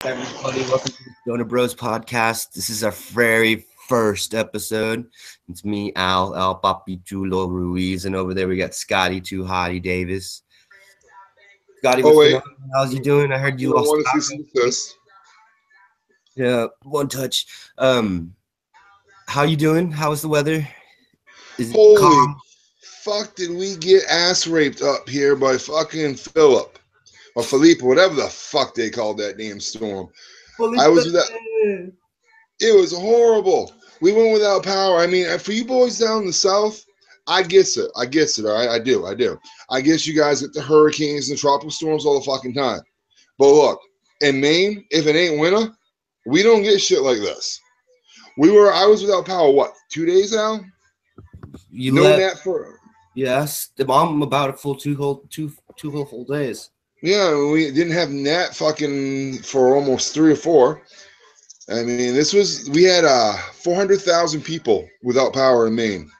Everybody, welcome to the Stoner Bros podcast. This is our very first episode. It's me, Al Papi Chulo Ruiz, and over there we got Scotty Too Hottie Davis. Scotty, what's going on? How's you doing? I heard you lost. Want to see some this? Yeah, one touch. How you doing? How's the weather? Is it Holy calm? fuck! Did we get ass raped up here by fucking Philip or Felipe, whatever the fuck they called that damn storm? I was with that. It was horrible. We went without power. I mean, for you boys down in the south, I guess it. All right, I do. I guess you guys get the hurricanes and tropical storms all the fucking time. But look, in Maine, if it ain't winter, we don't get shit like this. I was without power. What? 2 days now? You no left? Nap for. Yes, I'm about a full two whole full days. Yeah, we didn't have Nat fucking for almost 3 or 4. I mean, we had 400,000 people without power in Maine.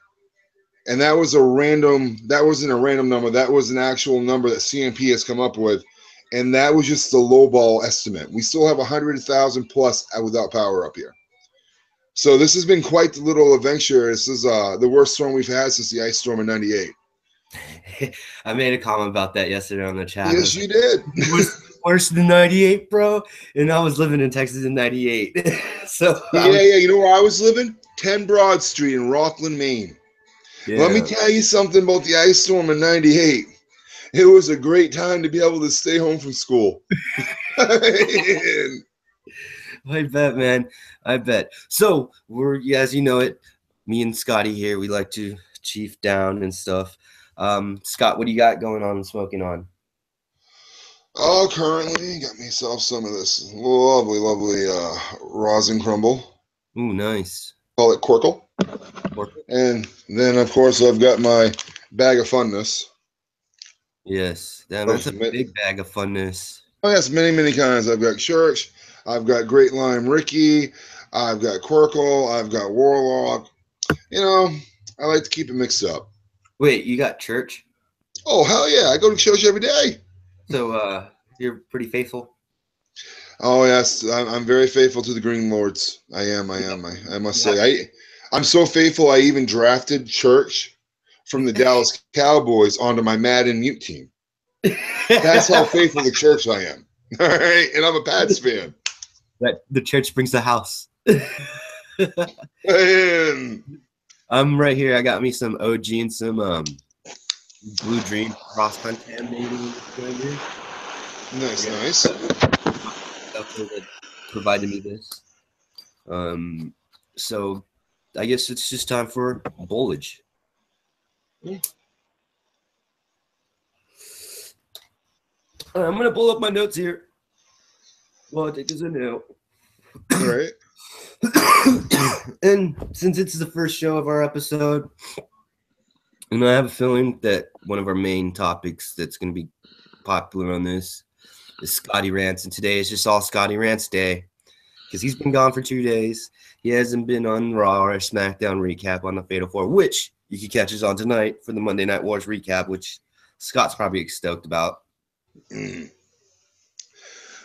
And that wasn't a random number. That was an actual number that CMP has come up with. And that was just the lowball estimate. We still have 100,000 plus without power up here. So this has been quite the little adventure. This is the worst storm we've had since the ice storm in '98. I made a comment about that yesterday on the chat. Yes, you did. Worse than '98, bro. And I was living in Texas in '98. So yeah. You know where I was living? 10 Broad Street in Rockland, Maine. Yeah. Let me tell you something about the ice storm in '98. It was a great time to be able to stay home from school. I bet, man. I bet. So as you know it, me and Scotty here, we like to chief down and stuff. Scott, what do you got going on and smoking on? Oh, currently got myself some of this lovely rosin crumble. Ooh, nice. Call it Corkle. And then, of course, I've got my bag of funness. Yes, that's a big bag of funness. Oh, yes, many kinds. I've got Church. I've got Great Lime Ricky. I've got Corkle. I've got Warlock. You know, I like to keep it mixed up. Wait, you got church? Oh, hell yeah. I go to church every day. So you're pretty faithful? Oh, yes. I'm very faithful to the Green Lords. I am. I must say. I'm so faithful I even drafted Church from the Dallas Cowboys onto my Madden Mute team. That's how faithful to Church I am. All right? And I'm a Pats fan. That the church brings the house. And I'm right here. I got me some OG and some Blue Dream cross contaminating. Nice. That provided me this. So I guess it's just time for bowlage. Yeah. I'm gonna pull up my notes here. Well, I take this in now. All right. And since it's the first show of our episode, and I have a feeling that one of our main topics that's going to be popular on this is Scotty Rants, and today is just all Scotty Rants day because he's been gone for 2 days. He hasn't been on Raw or SmackDown recap on the Fatal 4, which you can catch us on tonight for the Monday Night Wars recap, which Scott's probably stoked about.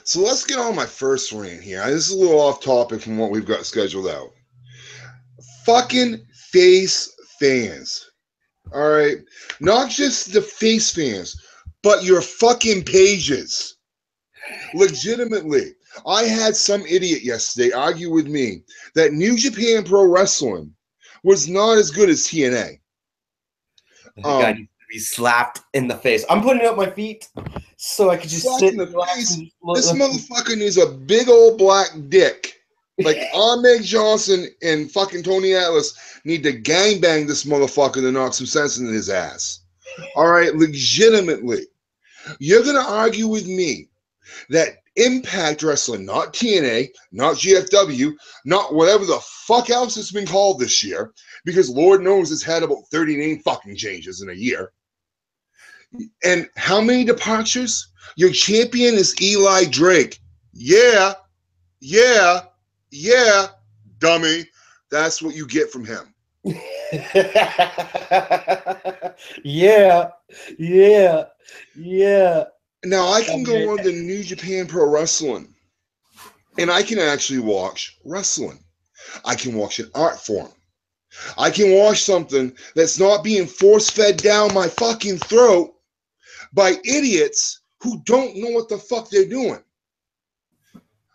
So let's get on my first rant here. This is a little off topic from what we've got scheduled out. Fucking face fans. All right? Not just the face fans, but your fucking pages. Legitimately. I had some idiot yesterday argue with me that New Japan Pro Wrestling was not as good as TNA. Guy needs to be slapped in the face. I'm putting up my feet so I could just sit in the face. This motherfucker needs a big old black dick. Like Ahmed Johnson and fucking Tony Atlas need to gangbang this motherfucker to knock some sense into his ass. All right, legitimately. You're going to argue with me that Impact Wrestling, not TNA, not GFW, not whatever the fuck else it's been called this year, because Lord knows it's had about 30 name fucking changes in a year. And how many departures? Your champion is Eli Drake. Yeah, dummy. That's what you get from him. Yeah. Now, I can go on to New Japan Pro Wrestling And I can actually watch wrestling. I can watch an art form. I can watch something that's not being force-fed down my fucking throat by idiots who don't know what the fuck they're doing.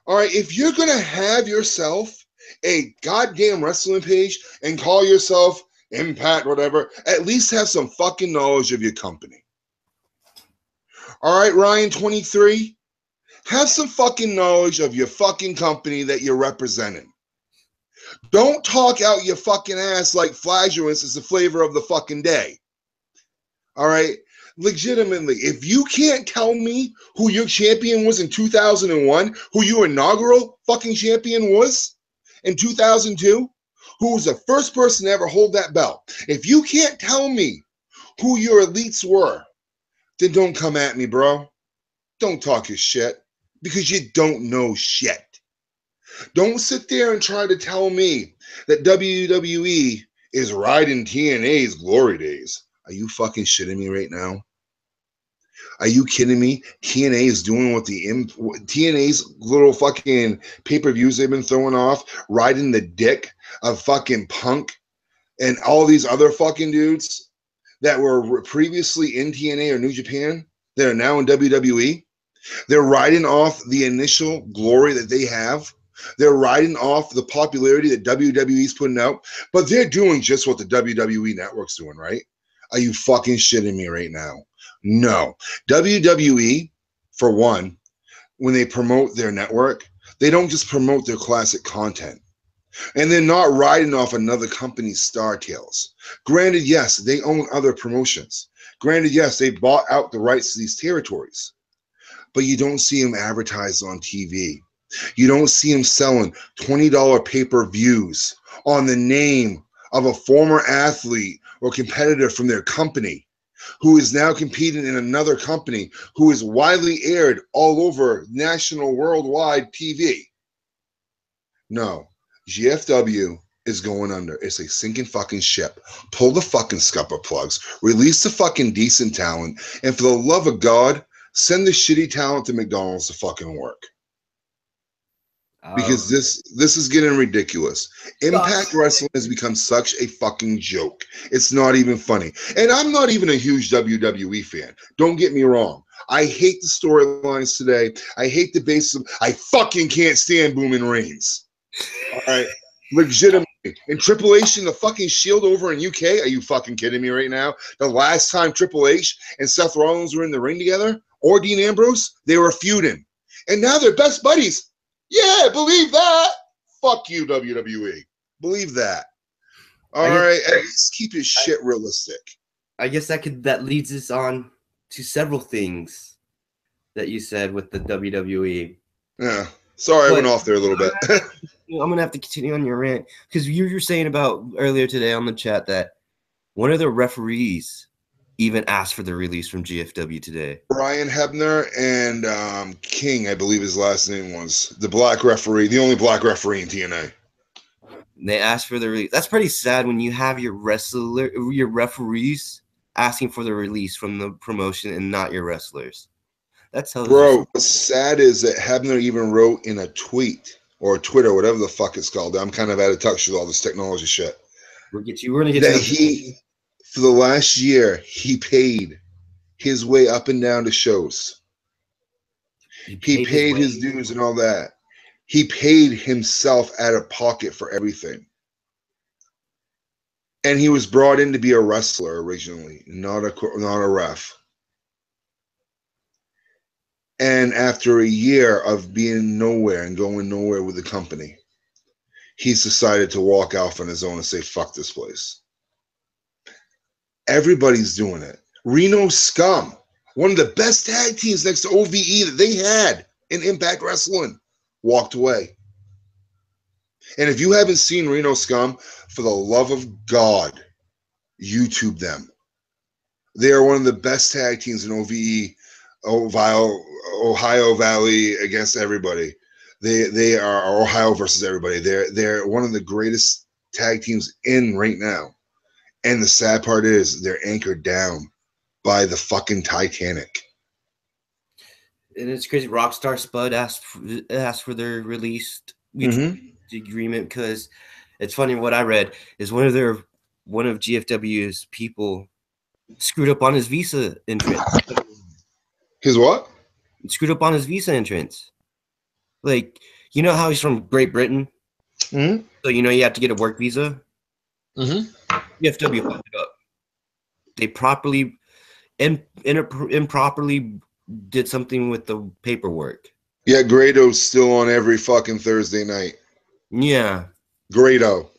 All right, if you're going to have yourself a goddamn wrestling page and call yourself Impact, whatever, at least have some fucking knowledge of your company. All right, Ryan 23, have some fucking knowledge of your fucking company that you're representing. Don't talk out your fucking ass like flatulence is the flavor of the fucking day. All right? Legitimately, if you can't tell me who your champion was in 2001, who your inaugural fucking champion was in 2002, who was the first person to ever hold that belt, if you can't tell me who your elites were, then don't come at me, bro. Don't talk your shit because you don't know shit. Don't sit there and try to tell me that WWE is riding TNA's glory days. Are you fucking shitting me right now? Are you kidding me? TNA is doing what TNA's little fucking pay-per-views they've been throwing off, riding the dick of fucking Punk and all these other fucking dudes that were previously in TNA or New Japan that are now in WWE. They're riding off the initial glory that they have. They're riding off the popularity that WWE's putting out, but they're doing just what the WWE network's doing, right? Are you fucking shitting me right now? No. WWE, for one, when they promote their network, they don't just promote their classic content. And they're not riding off another company's star tales. Granted, yes, they own other promotions. Granted, yes, they bought out the rights to these territories. But you don't see them advertised on TV. You don't see them selling $20 pay-per-views on the name of a former athlete or competitor from their company who is now competing in another company who is widely aired all over national, worldwide TV. No, GFW is going under. It's a sinking fucking ship. Pull the fucking scupper plugs. Release the fucking decent talent. And for the love of God, send the shitty talent to McDonald's to fucking work. Because this is getting ridiculous. Impact Wrestling has become such a fucking joke. It's not even funny. And I'm not even a huge WWE fan. Don't get me wrong. I hate the storylines today. I hate the base of. I fucking can't stand Booming Reigns. All right. Legitimately. And Triple H and the fucking Shield over in UK? Are you fucking kidding me right now? The last time Triple H and Seth Rollins were in the ring together, or Dean Ambrose, they were feuding. And now they're best buddies. Yeah, believe that. Fuck you, WWE. Believe that. All right, at least keep your shit realistic. I guess that leads us on to several things that you said with the WWE. Yeah. Sorry, I went off there a little bit. I'm gonna have to continue on your rant because you were saying about earlier today on the chat that one of the referees even asked for the release from GFW today. Brian Hebner and King, I believe his last name was, the black referee, the only black referee in TNA. They asked for the release. That's pretty sad when you have your referees asking for the release from the promotion and not your wrestlers. That's how. Bro, what's sad is that Hebner even wrote in a tweet or Twitter, whatever the fuck it's called. I'm kind of out of touch with all this technology shit. We're gonna get that he, for the last year, he paid his way up and down to shows. He paid his dues and all that. He paid himself out of pocket for everything. And he was brought in to be a wrestler originally, not a ref. And after a year of being nowhere and going nowhere with the company, he's decided to walk off on his own and say, fuck this place. Everybody's doing it. Reno Scum, one of the best tag teams next to OVE that they had in Impact Wrestling, walked away. And if you haven't seen Reno Scum, for the love of God, YouTube them. They are one of the best tag teams in OVE, Ohio Valley against everybody. They are Ohio versus everybody. They're one of the greatest tag teams in right now. And the sad part is they're anchored down by the fucking Titanic. And it's crazy. Rockstar Spud asked for their released agreement because it's funny. What I read is one of GFW's people screwed up on his visa entrance. His what? Screwed up on his visa entrance. Like, you know how he's from Great Britain? Mm-hmm. So, you know, you have to get a work visa? Mm-hmm. GFW fucked it up. They improperly did something with the paperwork. Yeah, Grado's still on every fucking Thursday night. Yeah. Grado.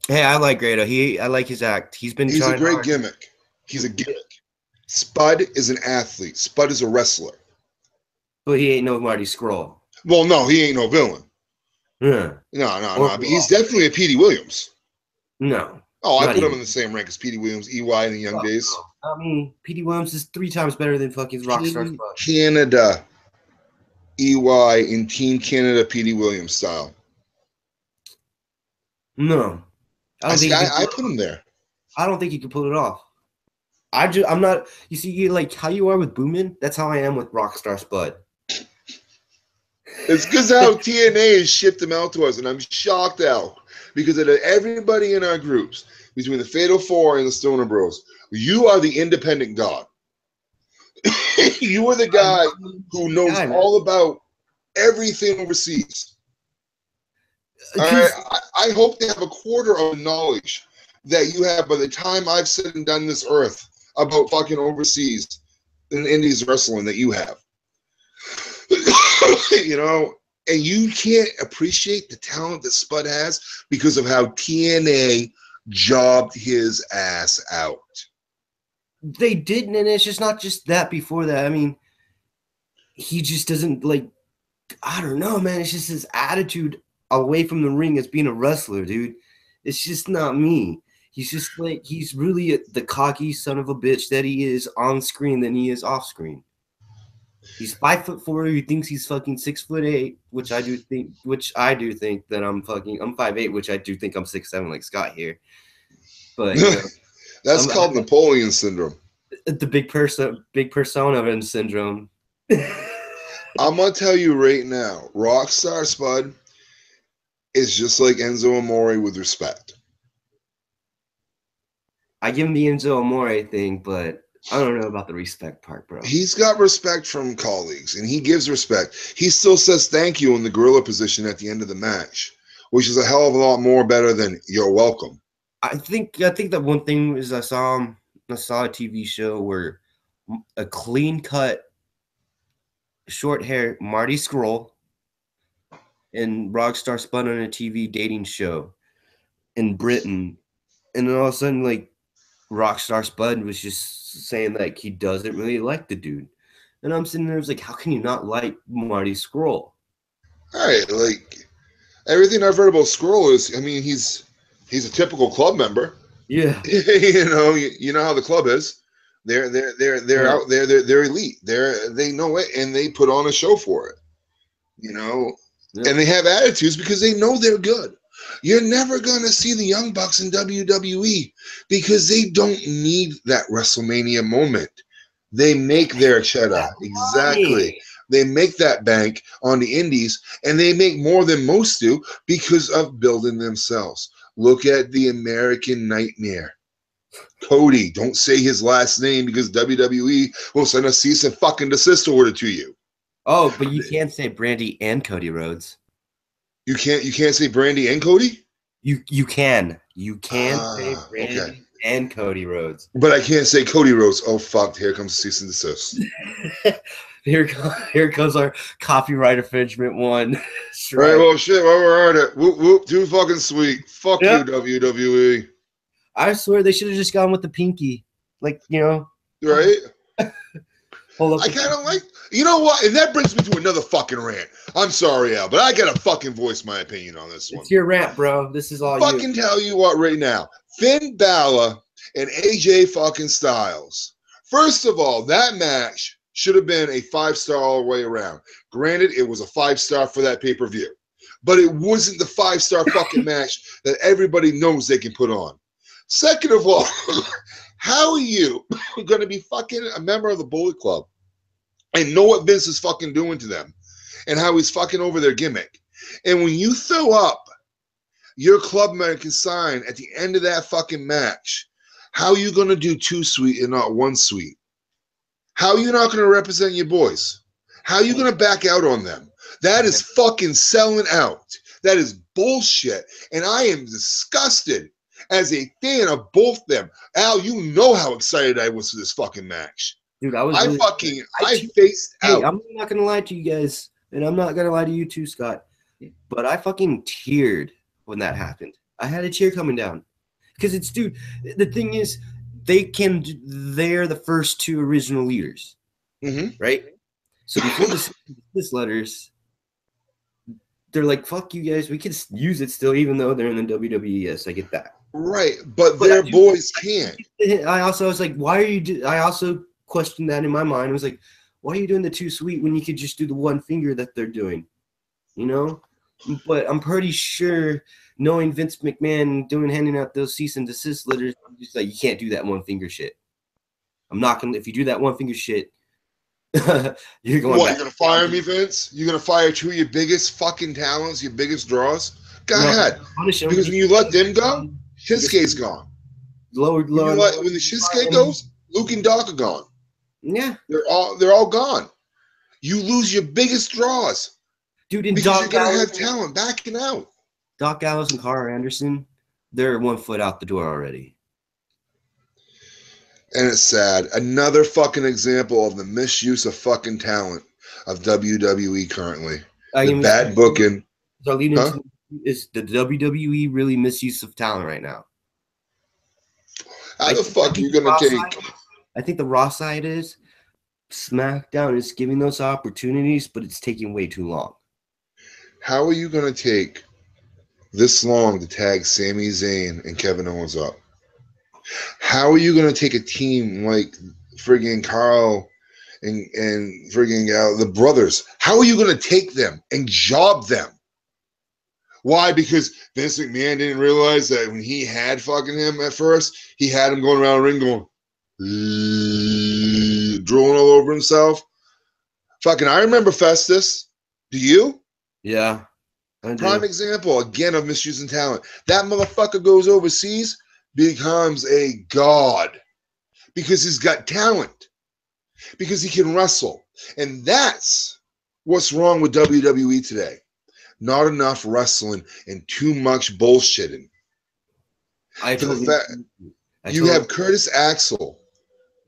Hey, I like Grado. I like his act. He's a great hard. gimmick. He's a gimmick. Spud is an athlete. Spud is a wrestler. But he ain't no Marty Scurll. Well, no, he ain't no villain. Yeah. No. But he's definitely a Petey Williams. No. Oh, I put him in the same rank as Petey Williams, EY in the young days. No. I mean, Petey Williams is 3 times better than fucking Rockstar Spud. Canada. EY in Team Canada, Petey Williams style. No. I put him there. I don't think he can pull it off. I'm not. You see, like how you are with Boomin. That's how I am with Rockstar Spud. It's because how TNA has shipped him out to us, and I'm shocked out because of everybody in our groups between the Fatal Four and the Stoner Bros. You are the independent god. You are the guy who knows all about everything overseas. All right, I hope they have a quarter of the knowledge that you have by the time I've said and done this earth about fucking overseas and Indies wrestling that you have. You know, and you can't appreciate the talent that Spud has because of how TNA jobbed his ass out. They didn't, and it's just not just that before that. I mean, he just doesn't like, I don't know, man. It's just his attitude away from the ring as being a wrestler, dude. It's just not me. He's just like, he's really the cocky son of a bitch that he is on screen than he is off screen. He's 5'4". He thinks he's fucking 6'8", which I do think that I'm 5'8", which I do think I'm 6'7", like Scott here. But you know, that's called Napoleon syndrome. The big persona syndrome. I'm gonna tell you right now, Rockstar Spud is just like Enzo Amore with respect. I give him the Enzo Amore thing, but I don't know about the respect part, bro. He's got respect from colleagues, and he gives respect. He still says thank you in the gorilla position at the end of the match, which is a hell of a lot more better than you're welcome. I think that one thing is I saw a TV show where a clean cut, short hair Marty Scurll and Rockstar Spud on a TV dating show in Britain, and then all of a sudden, like, Rockstar Spud was just saying like he doesn't really like the dude, and I'm sitting there, I was like, how can you not like Marty Scurll? All right, like everything I've heard about Scurll is, I mean, he's a typical club member. Yeah, you know how the club is. They're out there. They're elite. They know it, and they put on a show for it. You know, and they have attitudes because they know they're good. You're never going to see the Young Bucks in WWE because they don't need that WrestleMania moment. They make their cheddar. Exactly. They make that bank on the indies, and they make more than most do because of building themselves. Look at the American Nightmare. Cody, don't say his last name because WWE will send a cease and fucking desist order to you. Oh, but you can't say Brandy and Cody Rhodes. You can't say Brandy and Cody? You can say Brandy and Cody Rhodes. But I can't say Cody Rhodes. Oh fuck, here comes cease and desist. here comes our copyright infringement one. Right, well shit, while we're at it. Whoop whoop, too fucking sweet. Fuck you, WWE. I swear they should have just gone with the pinky. Like, you know. Right? Hold up. I kind of like, you know what? And that brings me to another fucking rant. I'm sorry, Al, but I gotta fucking voice my opinion on this one. It's your rant, bro. This is all you. Fucking tell you what right now. Finn Balor and AJ fucking Styles. First of all, that match should have been a 5-star all the way around. Granted, it was a 5-star for that pay-per-view. But it wasn't the 5-star fucking match that everybody knows they can put on. Second of all, how are you going to be fucking a member of the Bullet Club and know what Vince is fucking doing to them and how he's fucking over their gimmick. And when you throw up your Club American sign at the end of that fucking match, how are you going to do 2 sweet and not 1 sweet? How are you not going to represent your boys? How are you going to back out on them? That is fucking selling out. That is bullshit. And I am disgusted as a fan of both them. Al, you know how excited I was for this fucking match. Dude, I faced out. I'm not going to lie to you guys, and I'm not going to lie to you too, Scott, but I fucking teared when that happened. I had a tear coming down. Because it's, dude, the thing is, they're the first 2 original leaders, right? So before this letters, they're like, fuck you guys, we can use it still, even though they're in the WWE. Yes, I get that. Right, but their boys can't. I was like, why are you I also questioned that in my mind. I was like, why are you doing the 2 sweet when you could just do the 1 finger that they're doing? You know? But I'm pretty sure, knowing Vince McMahon handing out those cease and desist letters, just like, you can't do that 1 finger shit. I'm not gonna. If you do that 1 finger shit, you're going. What? You're gonna fire me, Vince? You're gonna fire 2 of your biggest fucking talents, your biggest draws? Go ahead. Because when you let them go, Shinsuke's gone. Lower. When the Shinsuke goes, Luke and Doc are gone. Yeah, they're all gone. You lose your biggest draws. Dude, because you're going to have talent backing out. Doc Gallows and Carl Anderson, they're 1 foot out the door already. And it's sad. Another fucking example of the misuse of fucking talent of WWE currently. The bad booking. Is the WWE really misuse of talent right now? How the fuck are you going to take? I think the Raw side is. SmackDown is giving those opportunities, but it's taking way too long. How are you going to take this long to tag Sami Zayn and Kevin Owens up? How are you going to take a team like friggin' Carl and friggin' the brothers? How are you going to take them and job them? Why? Because Vince McMahon didn't realize that when he had fucking him at first, he had him going around the ring going, drooling all over himself. Fucking, I remember Festus. Do you? Yeah. Prime example, again, of misusing talent. That motherfucker goes overseas, becomes a god because he's got talent, because he can wrestle. And that's what's wrong with WWE today. Not enough wrestling and too much bullshitting. You have Curtis Axel,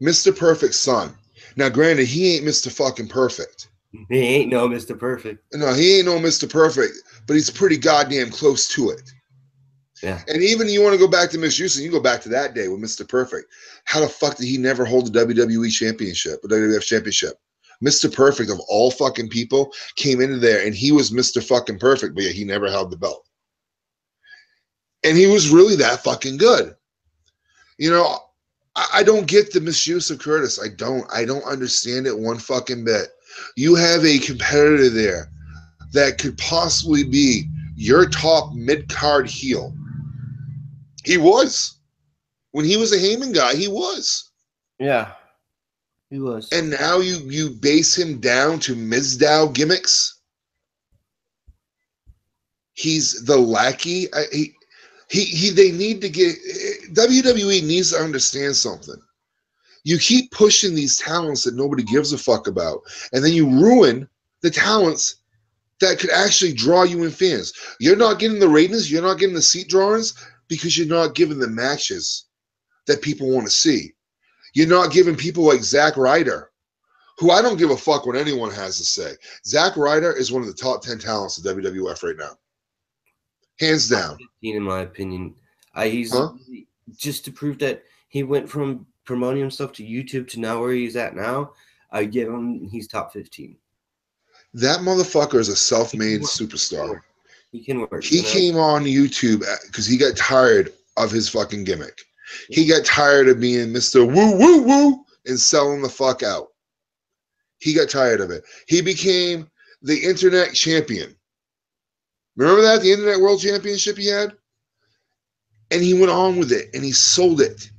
Mr. Perfect's son. Now, granted, he ain't Mr. fucking Perfect. He ain't no Mr. Perfect. No, he ain't no Mr. Perfect, but he's pretty goddamn close to it. Yeah. And even you want to go back to misuse, and you go back to that day with Mr. Perfect. How the fuck did he never hold the WWE championship, the WWF championship? Mr. Perfect, of all fucking people, came into there, and he was Mr. fucking Perfect, but yet he never held the belt. And he was really that fucking good. You know, I don't get the misuse of Curtis. I don't understand it one fucking bit. You have a competitor there that could possibly be your top mid-card heel. He was. When he was a Heyman guy, he was. Yeah, he was. And now you base him down to Mizdow gimmicks. He's the lackey. They need to get WWE needs to understand something. You keep pushing these talents that nobody gives a fuck about, and then you ruin the talents that could actually draw you in fans. You're not getting the ratings, you're not getting the seat drawings because you're not giving the matches that people want to see. You're not giving people like Zack Ryder, who I don't give a fuck what anyone has to say. Zack Ryder is one of the top 10 talents of WWF right now. Hands down. In my opinion. He's just to prove that he went from promoting himself to YouTube to now where he's at now, I give him, he's top 15. That motherfucker is a self-made superstar. He can work. He came on YouTube because he got tired of his fucking gimmick. He got tired of being Mr. Woo Woo Woo and selling the fuck out. He got tired of it. He became the internet champion. Remember that? The Internet World Championship he had? And he went on with it, and he sold it.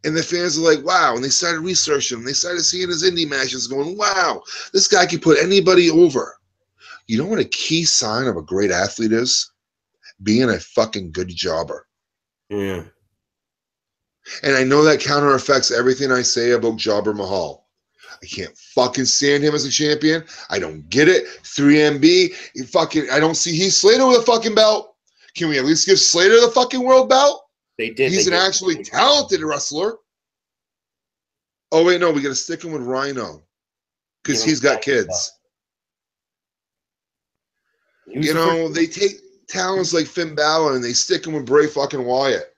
And the fans are like, wow. And they started researching him. They started seeing his indie matches going, wow, this guy can put anybody over. You know what a key sign of a great athlete is? Being a fucking good jobber. Yeah. And I know that counter affects everything I say about Jobber Mahal. I can't fucking stand him as a champion. I don't get it. 3MB, I don't see Heath Slater with a fucking belt. Can we at least give Slater the fucking world belt? They did. He's an actually talented wrestler. Oh, wait, no, we got to stick him with Rhino because he's got kids. You know, they take talents like Finn Balor and they stick him with Bray fucking Wyatt.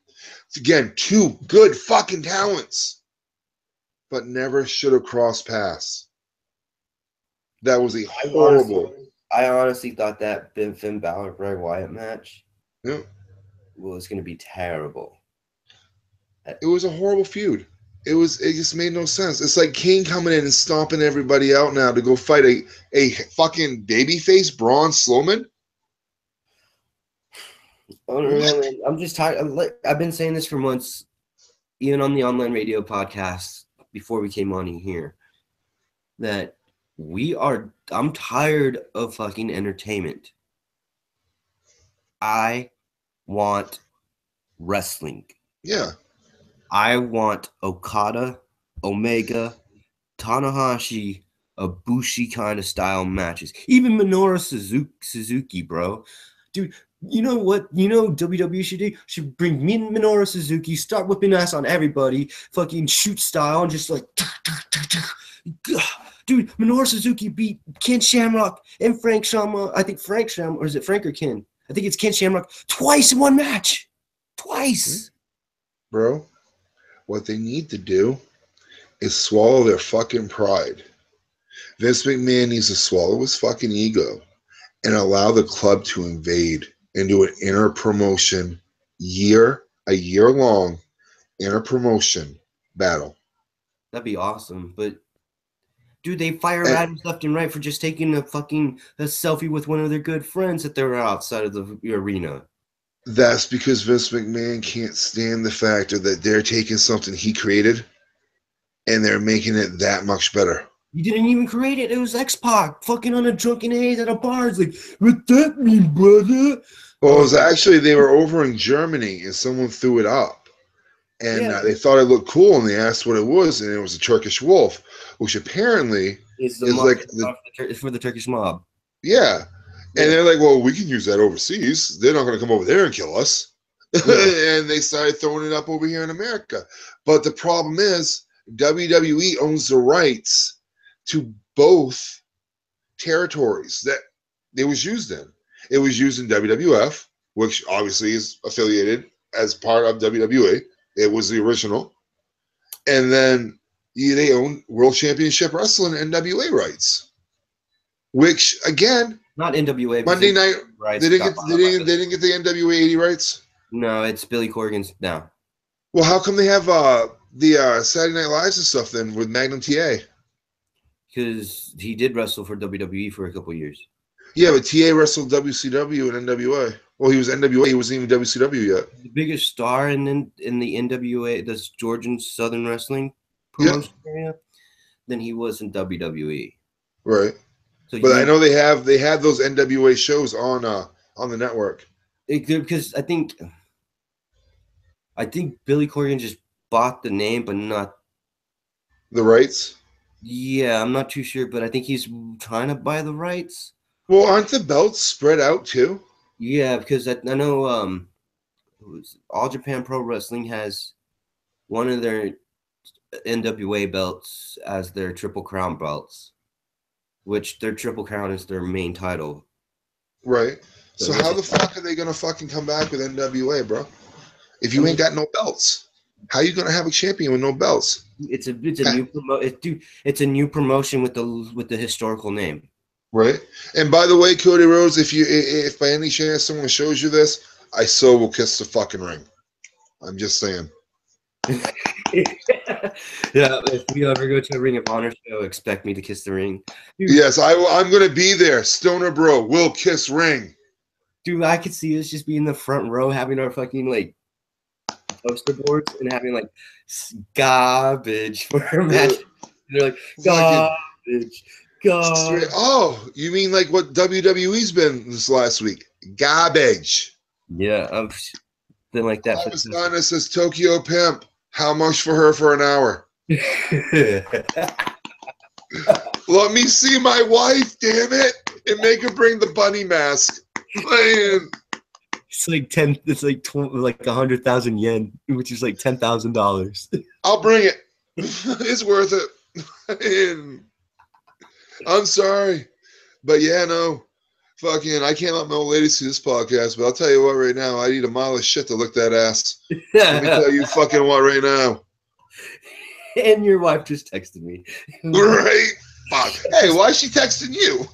Again, two good fucking talents, but never should have crossed paths. That was a horrible. I honestly thought that Finn Balor Bray Wyatt match was going to be terrible. It was a horrible feud. It just made no sense. It's like Kane coming in and stomping everybody out now to go fight a fucking babyface Braun Strowman. Oh, no, man. I'm just tired. I've been saying this for months, even on the online radio podcast before we came on here, that I'm tired of fucking entertainment. I want wrestling. Yeah. I want Okada, Omega, Tanahashi, Ibushi kind of style matches. Even Minoru Suzuki, bro. Dude, you know what? You know WWE should do? Should bring me and Minoru Suzuki, start whipping ass on everybody, fucking shoot style, and just like, dude, Minoru Suzuki beat Ken Shamrock and Frank Shamrock. I think Frank Shamrock, or is it Frank or Ken? I think it's Ken Shamrock twice in one match. Twice. Bro, what they need to do is swallow their fucking pride. Vince McMahon needs to swallow his fucking ego and allow the club to invade into an inner promotion a year long inner promotion battle. That'd be awesome. But dude, they fire Adams left and right for just taking a selfie with one of their good friends that they're outside of the arena. That's because Vince McMahon can't stand the fact that they're taking something he created and they're making it that much better. You didn't even create it. It was X-Pac fucking on a drunken haze at a bar. It's like, what that mean, brother? Well, it was actually, they were over in Germany and someone threw it up. And they thought it looked cool and they asked what it was, and it was a Turkish wolf, which apparently is like for the Turkish mob. Yeah. And they're like, well, we can use that overseas. They're not going to come over there and kill us. And they started throwing it up over here in America. But the problem is WWE owns the rights to both territories that it was used in. It was used in WWF, which obviously is affiliated as part of WWE. It was the original. And then they own World Championship Wrestling NWA rights, which, again, not NWA. Monday Night rights. They didn't get the NWA 80 rights? No, it's Billy Corgan's now. Well, how come they have the Saturday Night Lives and stuff then with Magnum TA? Because he did wrestle for WWE for a couple years. Yeah, but TA wrestled WCW and NWA. Well, he was NWA. He wasn't even WCW yet. The biggest star in the NWA, this Georgian Southern Wrestling promotion area, than he was in WWE. Right. So but I know they had those NWA shows on the network. Because I think Billy Corgan just bought the name, but not the rights. Yeah, I'm not too sure, but I think he's trying to buy the rights. Well, aren't the belts spread out too? Yeah, because I know All Japan Pro Wrestling has one of their NWA belts as their Triple Crown belts, which their Triple Crown is their main title. Right. So how the fuck are they gonna fucking come back with NWA, bro? If you ain't got no belts, how you gonna have a champion with no belts? It's a new promotion with the historical name. Right. And by the way, Cody Rhodes, if by any chance someone shows you this, I so will kiss the fucking ring. I'm just saying. Yeah, if we ever go to a Ring of Honor show, expect me to kiss the ring. Dude, yes, I'm gonna be there. Stoner bro will kiss ring. Dude, I could see us just be in the front row having our fucking poster boards and having like garbage for her match. They're like garbage, garbage. Oh, you mean like what WWE's been this last week? Garbage. Yeah, I've been like that. I was on this as Tokyo Pimp. How much for her for an hour? Let me see my wife, damn it, and make her bring the bunny mask. Man. It's like 10. It's like 100,000 yen, which is like $10,000. I'll bring it. It's worth it. I'm sorry, but yeah, no, fucking, I can't let my old lady see this podcast. But I'll tell you what, right now, I need a mile of shit to lick that ass. Let me tell you, fucking what, right now. And your wife just texted me. Right? Fuck. Hey, why is she texting you?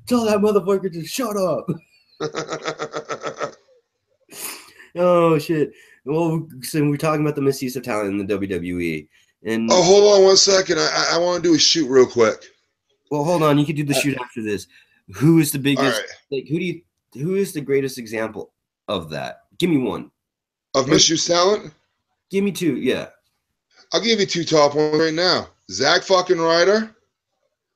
Tell that motherfucker to shut up. Oh shit. Well, so we're talking about the misuse of talent in the WWE. And oh, hold on 1 second. I want to do a shoot real quick. Well, hold on. You can do the shoot after this. Who is the biggest? Right. Like, who is the greatest example of that? Give me one. Of misuse talent? Give me two. Yeah. I'll give you two top ones right now. Zack fucking Ryder,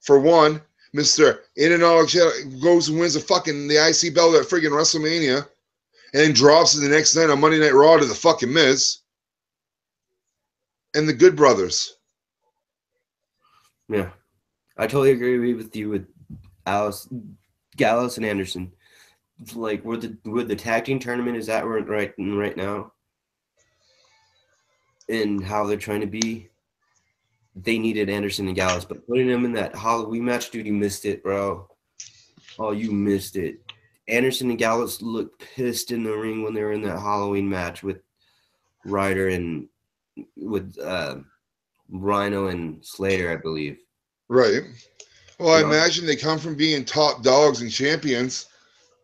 for one. Mr. In and Out goes and wins the IC belt at friggin' WrestleMania, and then drops it the next night on Monday Night Raw to the fucking Miz. And the Good Brothers. Yeah, I totally agree with you with Gallows and Anderson. Like where the tag team tournament is at right now, and how they're trying to be. They needed Anderson and Gallows, but putting them in that Halloween match, dude, you missed it, bro. Oh, you missed it. Anderson and Gallows looked pissed in the ring when they were in that Halloween match with Ryder and with Rhino and Slater, I believe. Right. Well, I imagine they come from being top dogs and champions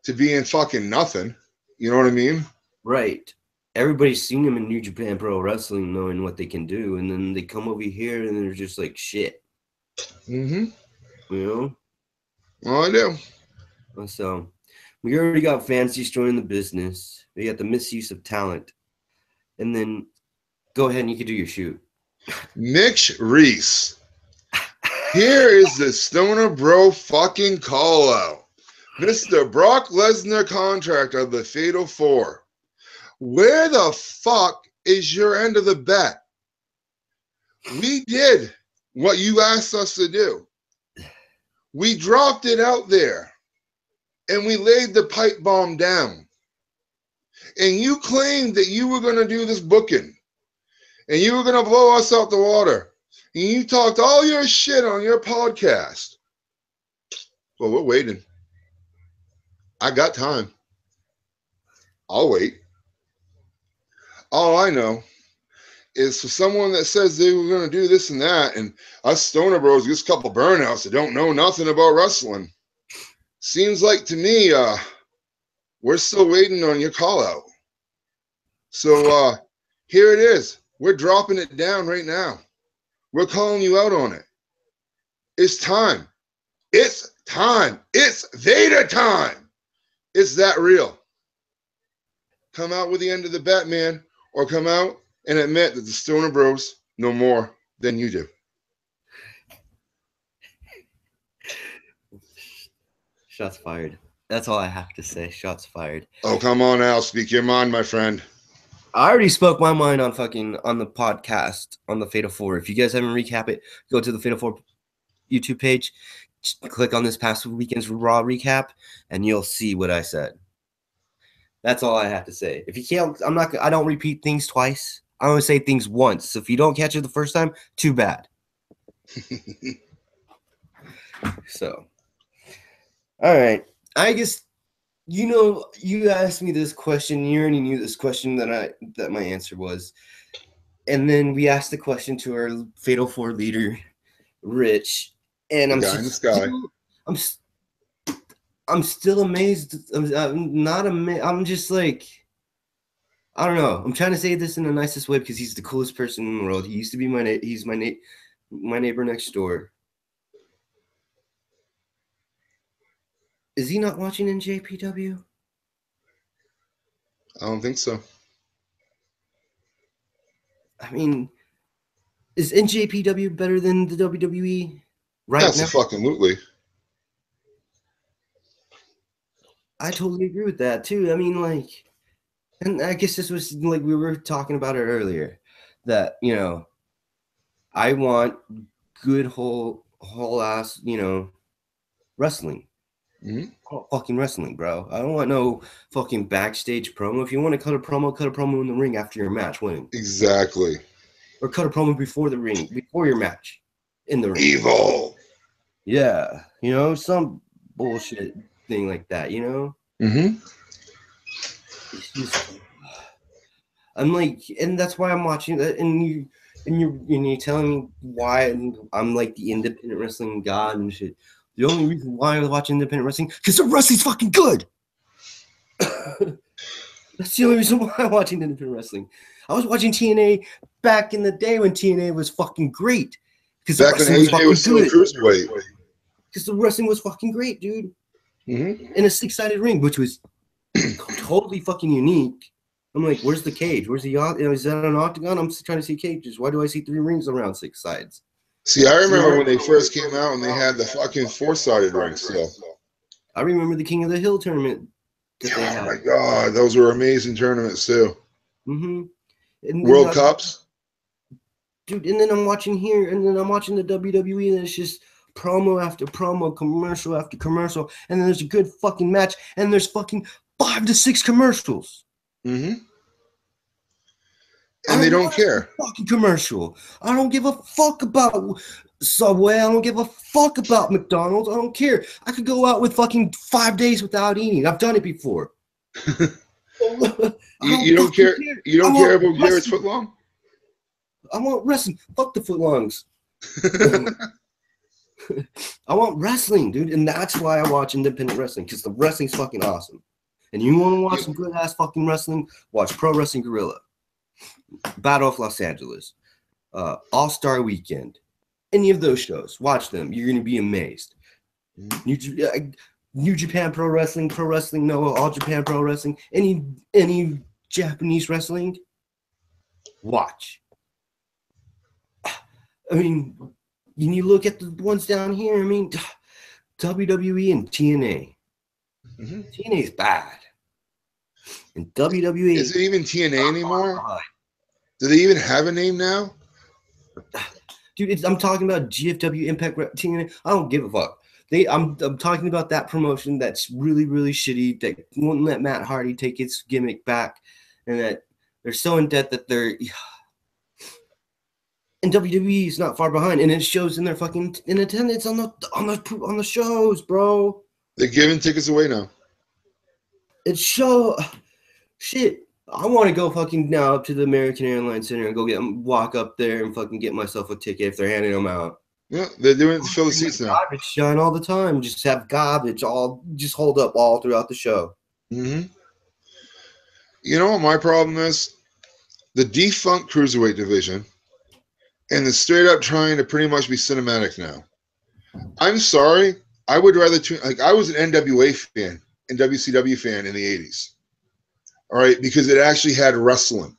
to being fucking nothing. You know what I mean? Right. Everybody's seen them in New Japan Pro Wrestling knowing what they can do, and then they come over here and they're just like shit. Mm-hmm. You know? Well, I do. So, we already got fans destroying the business. We got the misuse of talent. And then, go ahead and you can do your shoot. Mitch Reese. Here is the Stoner Bro fucking call out. Mr. Brock Lesnar contract of the Fatal 4. Where the fuck is your end of the bet? We did what you asked us to do. We dropped it out there and we laid the pipe bomb down. And you claimed that you were going to do this booking and you were going to blow us out the water. And you talked all your shit on your podcast. Well, we're waiting. I got time. I'll wait. All I know is for someone that says they were going to do this and that, and us Stoner Bros, just a couple burnouts that don't know nothing about wrestling. Seems like to me, we're still waiting on your call out. So here it is. We're dropping it down right now. We're calling you out on it. It's time. It's time. It's Vader time. It's that real. Come out with the end of the bet, man, or come out and admit that the Stoner Bros know more than you do. Shots fired. That's all I have to say. Shots fired. Oh, come on, Al. Speak your mind, my friend. I already spoke my mind on the podcast on the Fatal 4. If you guys haven't recapped it, go to the Fatal 4 YouTube page, click on this past weekend's Raw recap, and you'll see what I said. That's all I have to say. If you can't, I don't repeat things twice. I only say things once. So if you don't catch it the first time, too bad. So, all right. I guess, you asked me this question. You already knew this question that my answer was. And then we asked the question to our Fatal 4 leader, Rich. And I'm still amazed. I'm not amazed. I'm just like, I don't know. I'm trying to say this in the nicest way because he's the coolest person in the world. He used to be he's my neighbor next door. Is he not watching Njpw? I don't think so. I mean, is NJPW better than the WWE right That's now? a fucking lootly. I totally agree with that too. I mean, like, and I guess this was like we were talking about it earlier, that I want good whole ass wrestling. Mm-hmm. I want fucking wrestling, bro. I don't want no fucking backstage promo. If you want to cut a promo in the ring after your match winning. Exactly. Or cut a promo before the ring, before your match in the ring. Evil. Yeah. Some bullshit thing like that, Mm-hmm. It's just I'm like, and that's why I'm watching that, and you're telling me why I'm like the independent wrestling god and shit. The only reason why I watch independent wrestling because the wrestling's fucking good. That's the only reason why I'm watching independent wrestling. I was watching TNA back in the day when TNA was fucking great because the Back when wrestling was AJ fucking was still a good. cruiserweight. Because the wrestling was fucking great, dude. Mm-hmm. In a 6-sided ring, which was totally fucking unique. I'm like, where's the cage? Where's the is that an octagon? I'm trying to see cages. Why do I see 3 rings around 6 sides? See, I remember when they first came out and they had the fucking 4-sided ring still. I remember the King of the Hill tournament that they had. Oh my god, those were amazing tournaments too. Mm-hmm. And World Cups. Dude, and then I'm watching here, and then I'm watching the WWE, and it's just promo after promo, commercial after commercial, and then there's a good fucking match, and there's fucking 5 to 6 commercials. Mm-hmm. And they don't care. Fucking commercial. I don't give a fuck about Subway. I don't give a fuck about McDonald's. I don't care. I could go out with fucking 5 days without eating. I've done it before. You don't care. You don't care about Garrett's footlong? I want wrestling. Fuck the footlongs. I want wrestling, dude, and that's why I watch independent wrestling, because the wrestling's fucking awesome. And you want to watch some good ass fucking wrestling? Watch Pro Wrestling Guerrilla, Battle of Los Angeles, All-Star Weekend, any of those shows. Watch them. You're gonna be amazed. New Japan Pro Wrestling, Noah, All Japan Pro Wrestling, any Japanese wrestling. Watch. I mean, when you look at the ones down here, I mean, WWE and TNA. Mm-hmm. TNA is bad. And WWE is it even TNA anymore? Do they even have a name now? Dude, I'm talking about GFW Impact TNA. I don't give a fuck. I'm talking about that promotion that's really, really shitty, that won't let Matt Hardy take his gimmick back, and that they're so in debt that they're. And WWE is not far behind, and it shows in their fucking in attendance on the shows, bro. They're giving tickets away now. It's shit. I want to go fucking now up to the American Airlines Center and walk up there and fucking get myself a ticket if they're handing them out. Yeah, they're doing it to fill the seats now. Garbage shine all the time. Just have garbage just hold up all throughout the show. Mm-hmm. You know what my problem is? The defunct cruiserweight division and the straight up trying to pretty much be cinematic now. I'm sorry. I would rather I was an NWA fan and WCW fan in the 80s. All right, because it actually had wrestling.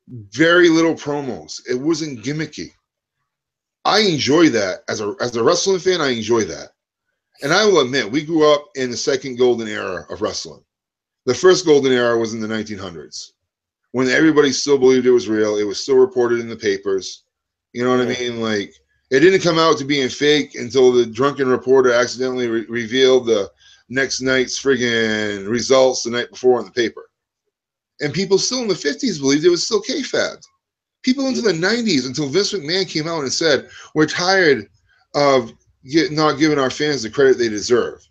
Very little promos. It wasn't gimmicky. I enjoy that. As a wrestling fan, I enjoy that. And I will admit, we grew up in the second golden era of wrestling. The first golden era was in the 1900s, when everybody still believed it was real. It was still reported in the papers. You know what I mean? Like, it didn't come out to being fake until the drunken reporter accidentally revealed the next night's friggin' results the night before in the paper. And people still in the 50s believed it was still kayfabe. People into the 90s, until Vince McMahon came out and said, we're tired of not giving our fans the credit they deserve.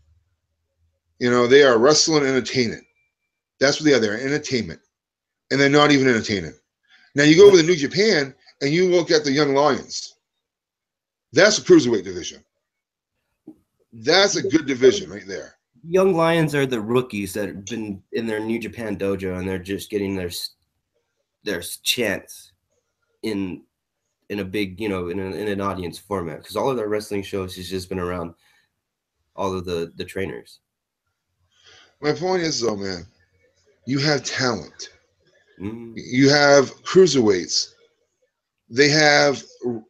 You know, they are wrestling entertainment. That's what they are. They're entertainment. And they're not even entertaining. Now, you go over to New Japan, and you look at the Young Lions. That's a cruiserweight division. That's a good division right there. Young Lions are the rookies that have been in their New Japan dojo, and they're just getting their chance in a big, in an audience format, because all of their wrestling shows has just been around all of the trainers. My point is, though, man, you have talent. Mm. You have cruiserweights They have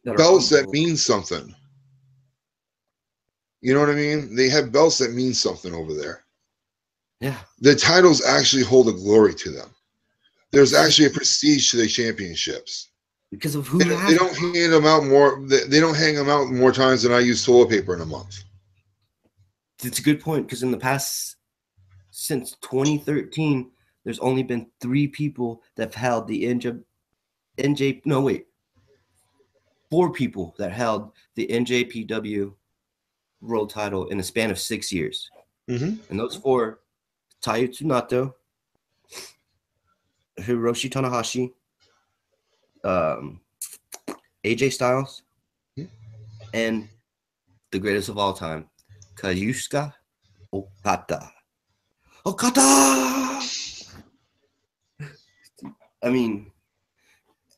belts that mean something. You know what I mean? They have belts that mean something over there. Yeah. The titles actually hold a glory to them. There's actually a prestige to the championships. Because of who They don't hand them out more. They don't hang them out more times than I use toilet paper in a month. It's a good point, because in the past, since 2013, there's only been 3 people that have held the four people that held the NJPW world title in a span of 6 years. Mm-hmm. And those 4, Taiyo Tsunato, Hiroshi Tanahashi, AJ Styles, and the greatest of all time, Kazuchika Okada. I mean,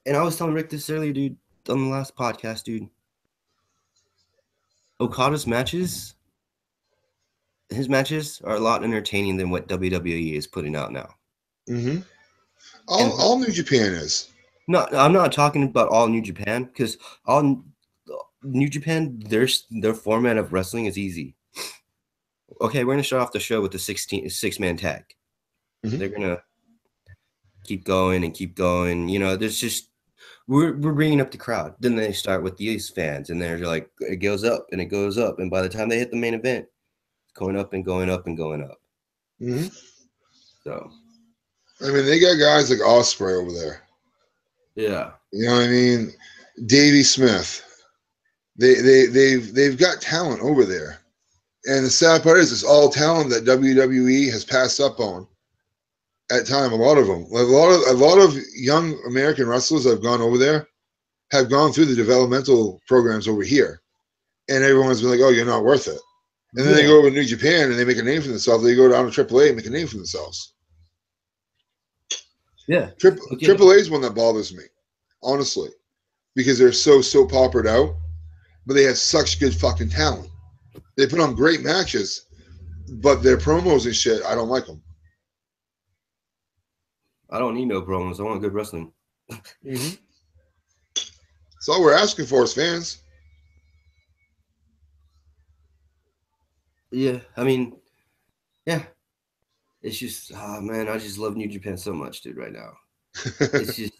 and I was telling Rick this earlier, dude, on the last podcast, dude. Okada's matches, his matches are a lot entertaining than what WWE is putting out now. Mm-hmm. All New Japan is. No, I'm not talking about all New Japan, because all New Japan, their format of wrestling is easy. Okay, we're gonna start off the show with the 6-man tag. Mm-hmm. They're gonna keep going and keep going. You know, there's just we're bringing up the crowd. Then they start with these fans, and they're like, it goes up and it goes up, and by the time they hit the main event, it's going up and going up and going up. Mm-hmm. So, I mean, they got guys like Osprey over there. Yeah. You know what I mean? Davey Smith. They've got talent over there. And the sad part is it's all talent that WWE has passed up on at time. A lot of them. A lot of young American wrestlers that have gone over there have gone through the developmental programs over here. And everyone's been like, oh, you're not worth it. And then they go over to New Japan and they make a name for themselves. They go down to AAA and make a name for themselves. Yeah. AAA is one that bothers me, honestly, because they're so paupered out, but they have such good fucking talent. They put on great matches, but their promos and shit, I don't like them. I don't need no promos. I want good wrestling. Mm-hmm. That's all we're asking for as fans. Yeah, I mean, yeah. It's just, oh man, I just love New Japan so much, dude, right now. It's just,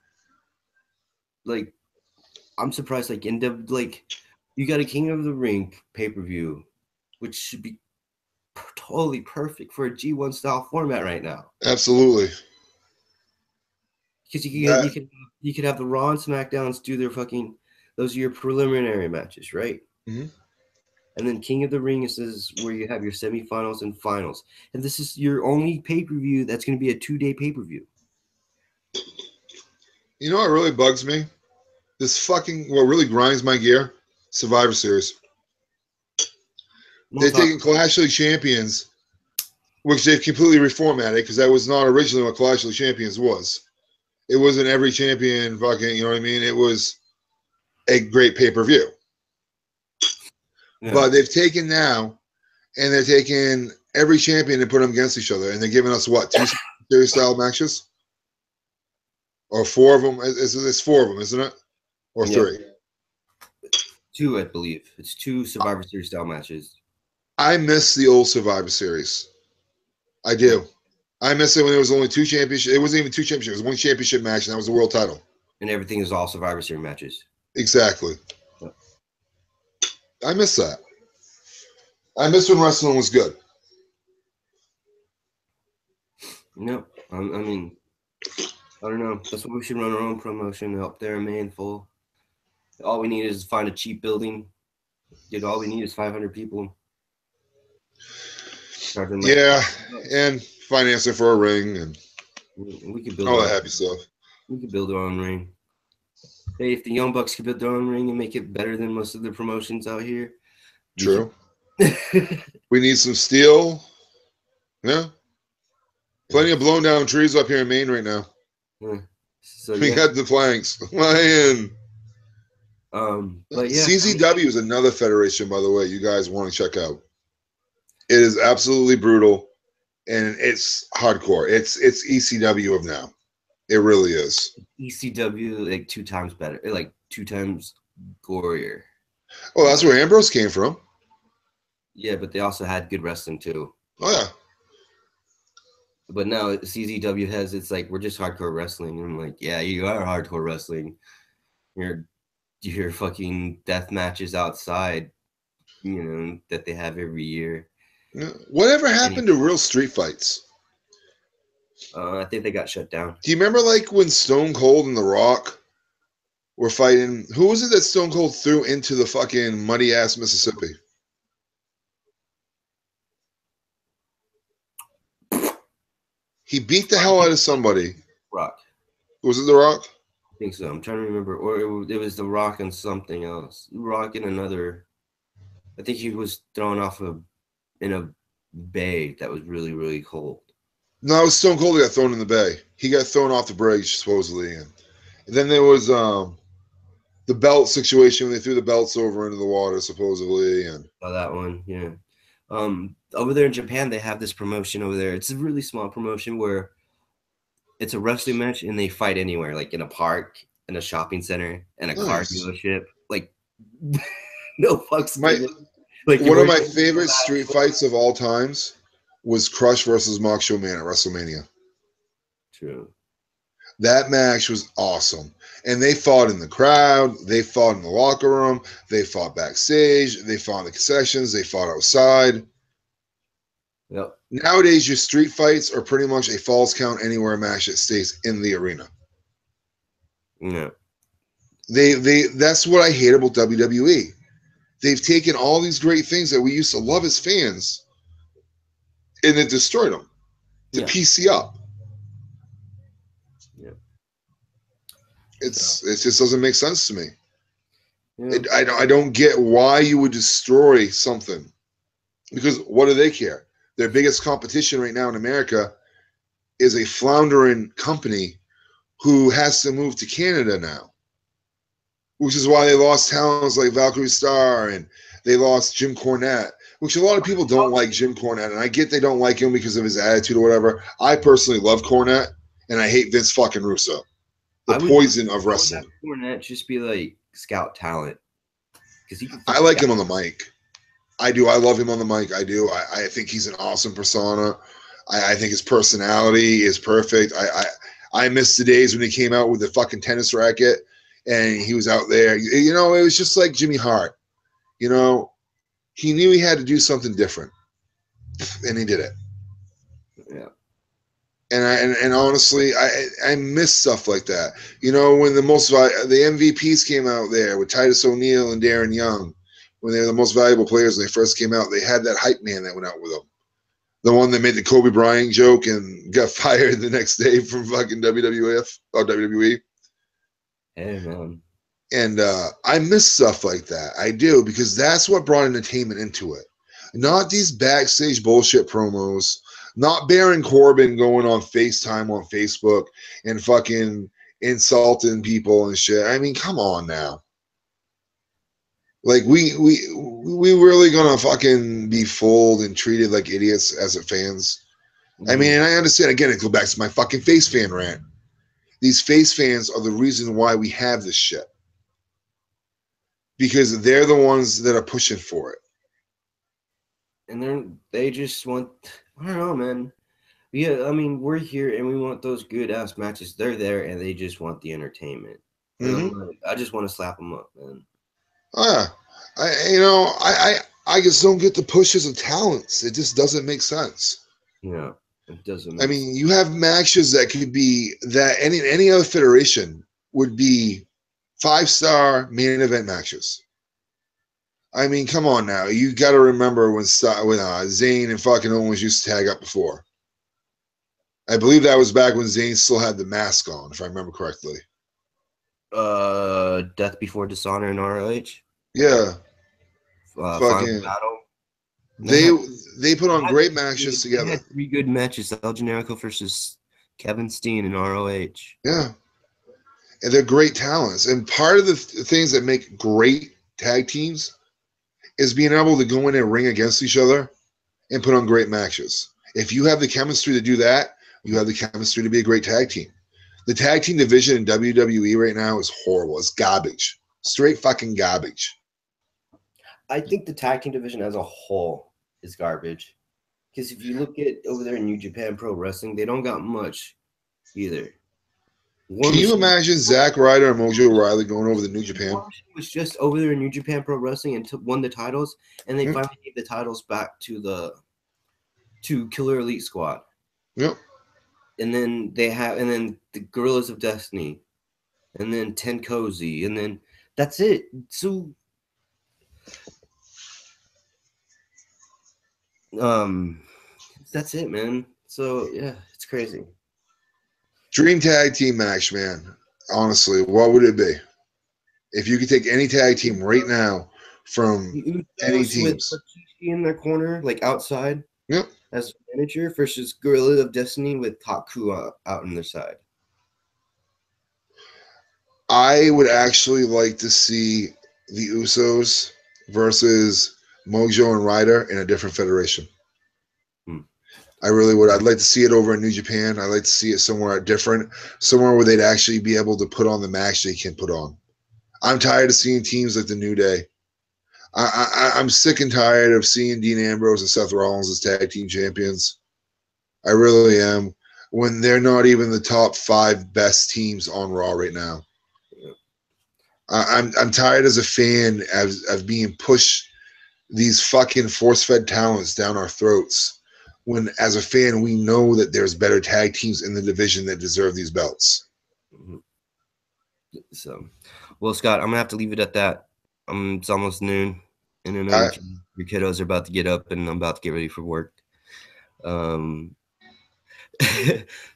like, I'm surprised, like, you got a King of the Ring pay-per-view, which should be totally perfect for a G1 style format right now. Absolutely. Because you could have the Raw and SmackDowns do their fucking, those are your preliminary matches, right? Mm-hmm. And then King of the Ring is where you have your semifinals and finals. And this is your only pay-per-view that's going to be a 2-day pay-per-view. You know what really bugs me? What really grinds my gear? Survivor Series. They've taken Clash of the Champions, which they've completely reformatted, because that was not originally what Clash of the Champions was. It wasn't every champion fucking, you know what I mean? It was a great pay-per-view. Yeah. But they've taken now, and they're taking every champion and put them against each other, and they're giving us what, 2 series style matches, or 4 of them? It's 4 of them, isn't it, or 3? 2, I believe. It's 2 Survivor Series style matches. I miss the old Survivor Series. I do. I miss it when there was only 2 championships. It wasn't even 2 championships. It was 1 championship match, and that was the world title. And everything is all Survivor Series matches. Exactly. I miss that. I miss when wrestling was good. No, I mean, I don't know. That's why we should run our own promotion up there in Manful. All we need is find a cheap building. All we need is 500 people. Yeah, and financing for a ring and we could build all that happy stuff. We could build our own ring. Hey, if the Young Bucks could build their own ring and make it better than most of the promotions out here. True. We need some steel. Yeah. Plenty of blown down trees up here in Maine right now. So, we got the planks. Lion. But yeah. CZW is another federation, by the way, you guys want to check out. It is absolutely brutal, and it's hardcore. It's ECW of now. It really is. ECW, like 2 times better. Like 2 times gorier. Oh, that's where Ambrose came from. Yeah, but they also had good wrestling too. Oh yeah. But now CZW has, it's like, we're just hardcore wrestling. And I'm like, yeah, you are hardcore wrestling. Your fucking death matches outside, you know, that they have every year. Whatever happened to real street fights? I think they got shut down. Do you remember like when Stone Cold and The Rock were fighting? Who was it that Stone Cold threw into the fucking muddy ass Mississippi? He beat the hell out of somebody. Rock. Was it The Rock? I think so. I'm trying to remember. Or it was The Rock and something else. Rock and another. I think he was thrown off in a bay that was really, really cold. No, it was Stone Cold that got thrown in the bay. He got thrown off the bridge, supposedly. And then there was the belt situation when they threw the belts over into the water, supposedly. And oh, that one, yeah. Over there in Japan, they have this promotion over there. It's a really small promotion where it's a wrestling match and they fight anywhere, like in a park, in a shopping center, in a car dealership. Like, no fucks. Like one of my favorite street fights of all times was Crush versus Macho Man at WrestleMania. True. That match was awesome. And they fought in the crowd. They fought in the locker room. They fought backstage. They fought in the concessions. They fought outside. Yep. Nowadays, your street fights are pretty much a falls count anywhere match that stays in the arena. Yeah. That's what I hate about WWE. They've taken all these great things that we used to love as fans and it destroyed them to PC up. Yeah. It just doesn't make sense to me. Yeah. I don't get why you would destroy something, because what do they care? Their biggest competition right now in America is a floundering company who has to move to Canada now, which is why they lost talents like Valkyrie Star and they lost Jim Cornette, which a lot of people don't like Jim Cornette. And I get they don't like him because of his attitude or whatever. I personally love Cornette and I hate Vince fucking Russo. The poison of wrestling. Cornette just be like scout talent. I like him on the mic. I do. I love him on the mic. I do. I think he's an awesome persona. I think his personality is perfect. I miss the days when he came out with the fucking tennis racket and he was out there. You know, it was just like Jimmy Hart. You know, he knew he had to do something different, and he did it. Yeah. And honestly, I miss stuff like that. You know, when the MVPs came out there with Titus O'Neil and Darren Young, when they were the most valuable players when they first came out, they had that hype man that went out with them. The one that made the Kobe Bryant joke and got fired the next day from fucking WWF or WWE. Hey, man. And I miss stuff like that. I do, because that's what brought entertainment into it. Not these backstage bullshit promos, not Baron Corbin going on FaceTime on Facebook and fucking insulting people and shit. I mean, come on now. Like, we really gonna fucking be fooled and treated like idiots as fans? I mean, and I understand, again, it goes back to my fucking face fan rant. These face fans are the reason why we have this shit. Because they're the ones that are pushing for it. And they just want, I don't know, man. Yeah, I mean, we're here and we want those good ass matches. They're there and they just want the entertainment. Mm-hmm. I just want to slap them up, man. Oh, yeah. I just don't get the pushes of talents. It just doesn't make sense. Yeah, it doesn't. I mean, you have matches that could be that any other federation would be 5-star main event matches. I mean, come on now. You got to remember when Zayn and fucking Owens used to tag up before. I believe that was back when Zayn still had the mask on, if I remember correctly. Death Before Dishonor in ROH. Yeah. Final Battle. They put on great matches together. They had 3 good matches: El Generico versus Kevin Steen in ROH. Yeah. And they're great talents. And part of the things that make great tag teams is being able to go in and ring against each other and put on great matches. If you have the chemistry to do that, you have the chemistry to be a great tag team. The tag team division in WWE right now is horrible. It's garbage. Straight fucking garbage. I think the tag team division as a whole is garbage. Because if you look at over there in New Japan Pro Wrestling, they don't got much either. Can you imagine Zack Ryder and Mojo Rawley going over to New Japan? War Machine was just over there in New Japan Pro Wrestling and won the titles, and they finally gave the titles back to Killer Elite Squad. Yep. And then the Guerrillas of Destiny, and then Ten Cozy, and then that's it. So, that's it, man. So yeah, it's crazy. Dream tag team match, man. Honestly, what would it be? If you could take any tag team right now from any teams. With in their corner, like outside. Yep. As manager versus Gorilla of Destiny with Taku out on their side. I would actually like to see the Usos versus Mojo and Ryder in a different federation. I really would. I'd like to see it over in New Japan. I'd like to see it somewhere different, somewhere where they'd actually be able to put on the match they can put on. I'm tired of seeing teams like the New Day. I'm sick and tired of seeing Dean Ambrose and Seth Rollins as tag team champions. I really am. When they're not even the top 5 best teams on Raw right now. I'm tired as a fan of being pushed these fucking force-fed talents down our throats. When, as a fan, we know that there's better tag teams in the division that deserve these belts. So, well, Scott, I'm gonna have to leave it at that. It's almost noon, and then your kiddos are about to get up, and I'm about to get ready for work.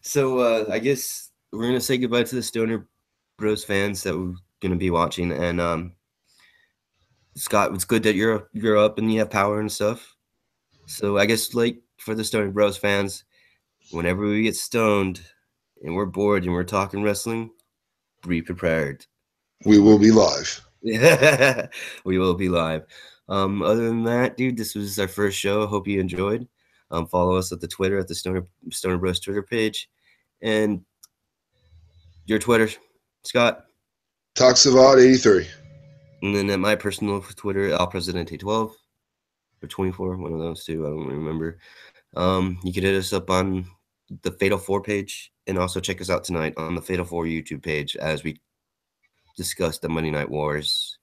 So I guess we're gonna say goodbye to the Stoner Bros fans that we're gonna be watching. And Scott, it's good that you're up and you have power and stuff. So I guess, like, for the Stoner Bros fans, whenever we get stoned and we're bored and we're talking wrestling, be prepared. We will be live. Yeah, we will be live. Other than that, dude, this was our first show. Hope you enjoyed. Follow us at the Twitter at the Stoner Bros Twitter page, and your Twitter, Scott. Toxavod83. And then at my personal Twitter, AlPresidente12 or 24, one of those two. I don't remember. You can hit us up on the Fatal 4 page, and also check us out tonight on the Fatal 4 YouTube page as we discuss the Monday Night Wars.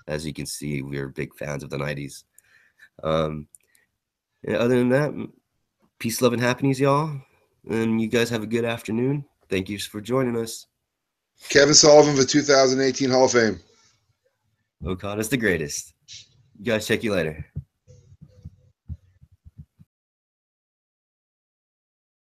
As you can see, we're big fans of the 90s. And other than that, peace, love, and happiness, y'all. And you guys have a good afternoon. Thank you for joining us. Kevin Sullivan for 2018 Hall of Fame. Okada's the greatest. You guys, check you later.